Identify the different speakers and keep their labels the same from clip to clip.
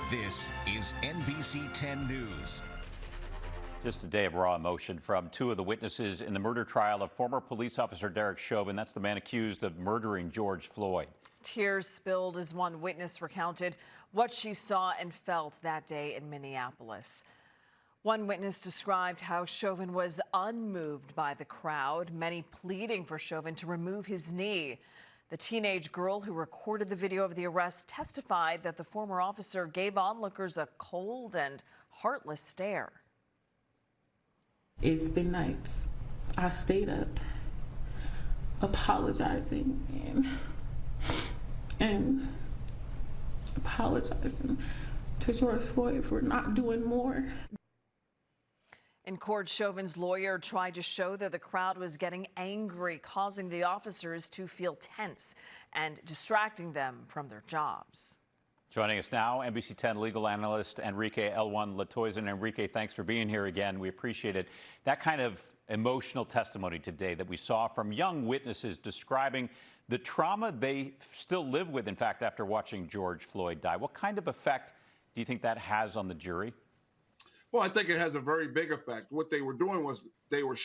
Speaker 1: This is NBC10 News.
Speaker 2: Just a day of raw emotion from two of the witnesses in the murder trial of former police officer Derek Chauvin. That's the man accused of murdering George Floyd.
Speaker 3: Tears spilled as one witness recounted what she saw and felt that day in Minneapolis. One witness described how Chauvin was unmoved by the crowd, many pleading for Chauvin to remove his knee. The teenage girl who recorded the video of the arrest testified that the former officer gave onlookers a cold and heartless stare.
Speaker 4: It's been nights. I stayed up apologizing and apologizing to George Floyd for not doing more.
Speaker 3: In court, Chauvin's lawyer tried to show that the crowd was getting angry, causing the officers to feel tense and distracting them from their jobs.
Speaker 2: Joining us now, NBC10 legal analyst Enrique Latoison. Enrique, thanks for being here again. We appreciate it. That kind of emotional testimony today that we saw from young witnesses describing the trauma they still live with, in fact, after watching George Floyd die. What kind of effect do you think that has on the jury?
Speaker 5: Well, I think it has a very big effect. What they were doing was they were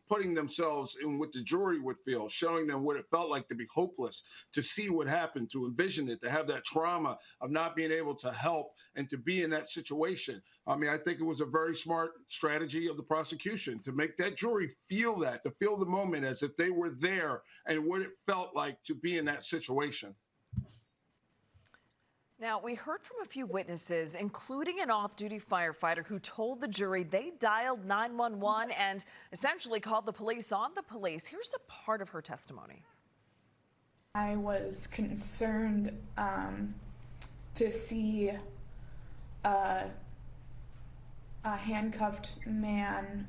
Speaker 5: putting themselves in what the jury would feel, showing them what it felt like to be hopeless, to see what happened, to envision it, to have that trauma of not being able to help and to be in that situation. I mean, I think it was a very smart strategy of the prosecution to make that jury feel that, to feel the moment as if they were there and what it felt like to be in that situation.
Speaker 3: Now, we heard from a few witnesses, including an off-duty firefighter who told the jury they dialed 911 and essentially called the police on the police. Here's a part of her testimony.
Speaker 6: I was concerned to see a handcuffed man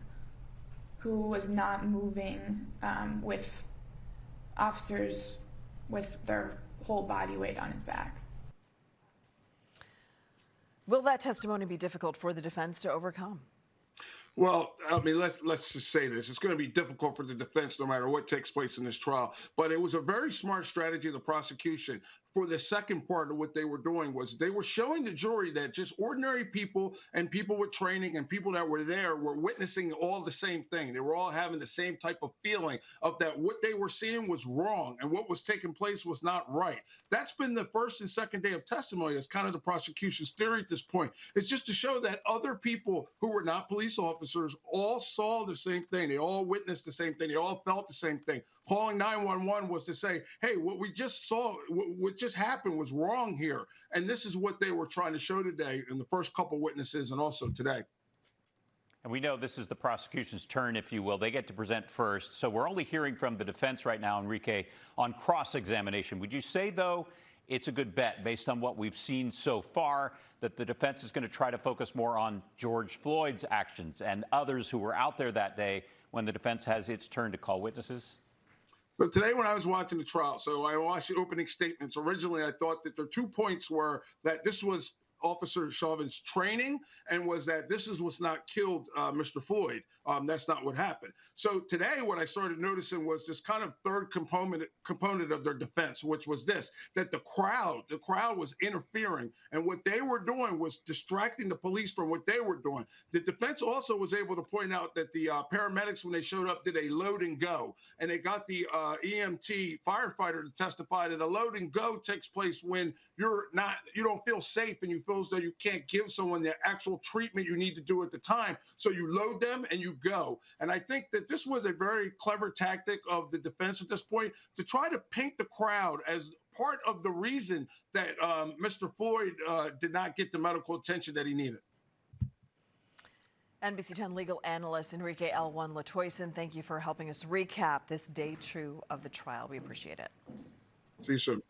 Speaker 6: who was not moving with officers with their whole body weight on his back.
Speaker 3: Will that testimony be difficult for the defense to overcome?
Speaker 5: Well, I mean, let's just say this. It's going to be difficult for the defense no matter what takes place in this trial. But it was a very smart strategy of the prosecution. For the second part of what they were doing was they were showing the jury that just ordinary people and people with training and people that were there were witnessing all the same thing. They were all having the same type of feeling of that what they were seeing was wrong and what was taking place was not right. That's been the first and second day of testimony. That's kind of the prosecution's theory at this point. It's just to show that other people who were not police officers all saw the same thing. They all witnessed the same thing. They all felt the same thing. Calling 911 was to say, hey, what we just saw, what just happened was wrong here. And this is what they were trying to show today in the first couple witnesses and also today.
Speaker 2: And we know this is the prosecution's turn, if you will. They get to present first. So we're only hearing from the defense right now, Enrique, on cross-examination. Would you say, though, it's a good bet based on what we've seen so far that the defense is going to try to focus more on George Floyd's actions and others who were out there that day when the defense has its turn to call witnesses?
Speaker 5: So today when I was watching the trial, so I watched the opening statements. Originally, I thought that the 2 points were that this was Officer Chauvin's training and was that this is what's not killed Mr. Floyd. That's not what happened. So today what I started noticing was this kind of third component of their defense, which was this, that the crowd was interfering. And what they were doing was distracting the police from what they were doing. The defense also was able to point out that the paramedics, when they showed up, did a load and go. And they got the EMT firefighter to testify that a load and go takes place when you don't feel safe and you feel as though you can't give someone the actual treatment you need to do at the time. So you load them and you go. And I think that this was a very clever tactic of the defense at this point to try to paint the crowd as part of the reason that Mr. Floyd did not get the medical attention that he needed.
Speaker 3: NBC10 legal analyst Enrique Latoison, thank you for helping us recap this day two of the trial. We appreciate it.
Speaker 5: See you soon.